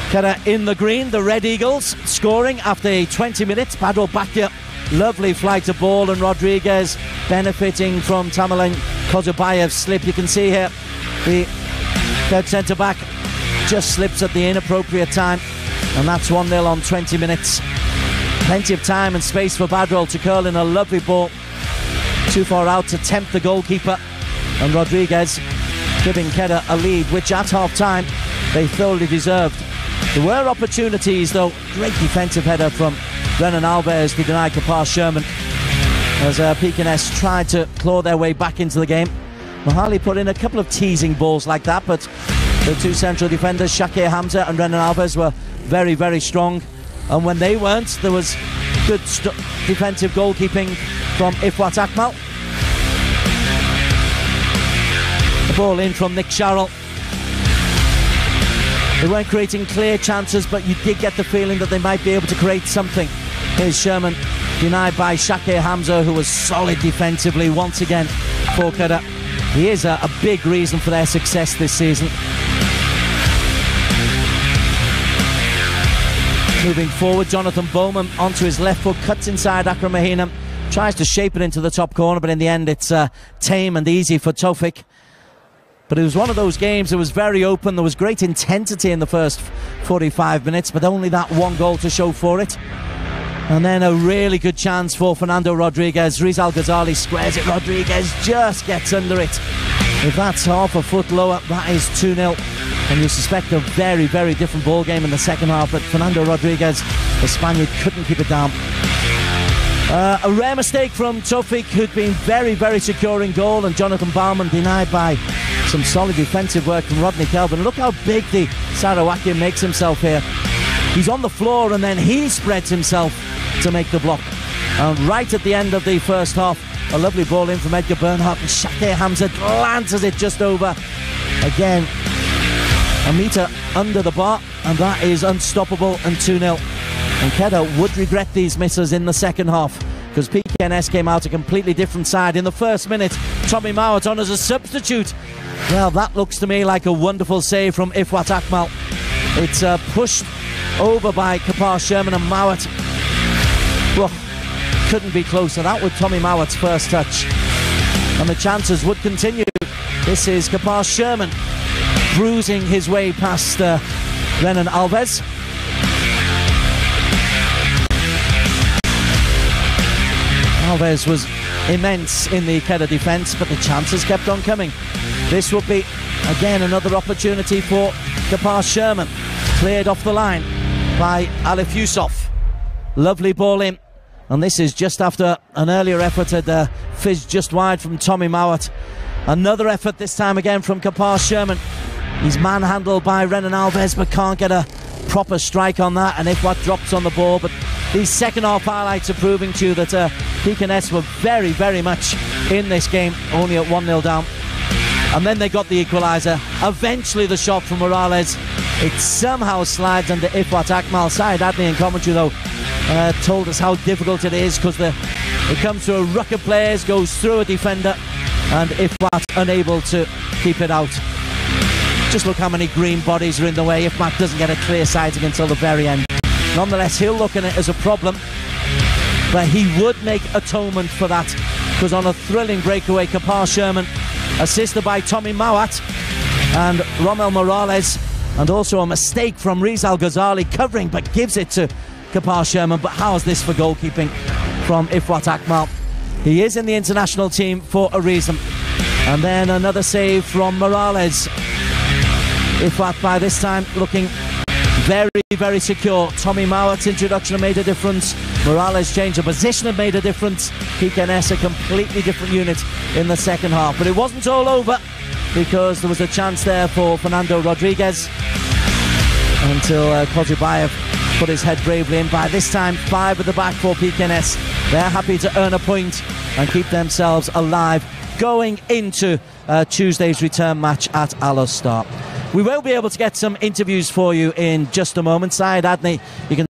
Kedah in the green, the Red Eagles scoring after 20 minutes. Badrul Bakir, lovely flight of ball, and Rodriguez benefiting from Tamilan Kozubayev's slip. You can see here the third centre-back just slips at the inappropriate time, and that's 1-0 on 20 minutes. Plenty of time and space for Badrul to curl in a lovely ball too far out to tempt the goalkeeper, and Rodriguez giving Kedah a lead, which at half-time they thoroughly deserved. There were opportunities though. Great defensive header from Renan Alves to deny Kapar Sherman as Pkns tried to claw their way back into the game. Mohali put in a couple of teasing balls like that, but the two central defenders, Shakir Hamza and Renan Alves, were very, very strong. And when they weren't, there was good defensive goalkeeping from Ifwat Akmal. The ball in from Nick Sharrell. They weren't creating clear chances, but you did get the feeling that they might be able to create something. Here's Sherman, denied by Shakir Hamza, who was solid defensively once again for Kedah. He is a big reason for their success this season. Moving forward, Jonathan Bowman onto his left foot, cuts inside Akram Mahina, tries to shape it into the top corner, but in the end it's tame and easy for Tawfik. But it was one of those games that was very open. There was great intensity in the first 45 minutes, but only that one goal to show for it. And then a really good chance for Fernando Rodriguez. Rizal Ghazali squares it. Rodriguez just gets under it. If that's half a foot lower, that is 2-0. And you suspect a very, very different ball game in the second half. But Fernando Rodriguez, the Spaniard, couldn't keep it down. A rare mistake from Tawfik, who'd been very, very secure in goal, and Jonathan Baumann denied by some solid defensive work from Rodney Kelvin. Look how big the Sarawakian makes himself here. He's on the floor and then he spreads himself to make the block. And right at the end of the first half, a lovely ball in from Edgar Bernhardt, and Shakir Hamza glances it just over. Again, a metre under the bar, and that is unstoppable, and 2-0. And Kedah would regret these misses in the second half, because Pkns came out a completely different side. In the first minute, Tommy Mowat on as a substitute. Well, that looks to me like a wonderful save from Ifwat Akmal. It's pushed over by Kapar Sherman, and Mowat, well, couldn't be closer. That was Tommy Mowat's first touch. And the chances would continue. This is Kapar Sherman bruising his way past Renan Alves. Alves was immense in the Kedah defence, but the chances kept on coming. This would be, again, another opportunity for Kapar Sherman. Cleared off the line by Alif Yusuf. Lovely ball in. And this is just after an earlier effort had fizzed just wide from Tommy Mowat. Another effort, this time again from Kapar Sherman. He's manhandled by Renan Alves, but can't get a proper strike on that, and Ifwat drops on the ball. But these second half highlights are proving to you that Pkns were very, very much in this game, only at 1-0 down. And then they got the equaliser. Eventually the shot from Morales, it somehow slides under Ifwat Akmal. Syed Adney in commentary though told us how difficult it is, because it comes to a ruck of players, goes through a defender, and Ifwat unable to keep it out. Just look how many green bodies are in the way. Ifwat doesn't get a clear sighting until the very end. Nonetheless, he'll look at it as a problem, but he would make atonement for that, because on a thrilling breakaway, Kapar Sherman, assisted by Tommy Mowat and Romel Morales, and also a mistake from Rizal Ghazali covering, but gives it to Kapar Sherman. But how's this for goalkeeping from Ifwat Akmal? He is in the international team for a reason. And then another save from Morales. Ifwat by this time looking very, very secure. Tommy Mowat's introduction have made a difference. Morales' change of position have made a difference. Pkns a completely different unit in the second half. But it wasn't all over, because there was a chance there for Fernando Rodriguez until Kozubayev put his head bravely in. By this time, 5 at the back for Pkns. They're happy to earn a point and keep themselves alive going into Tuesday's return match at Al Star. We will be able to get some interviews for you in just a moment. Syed Adney, you can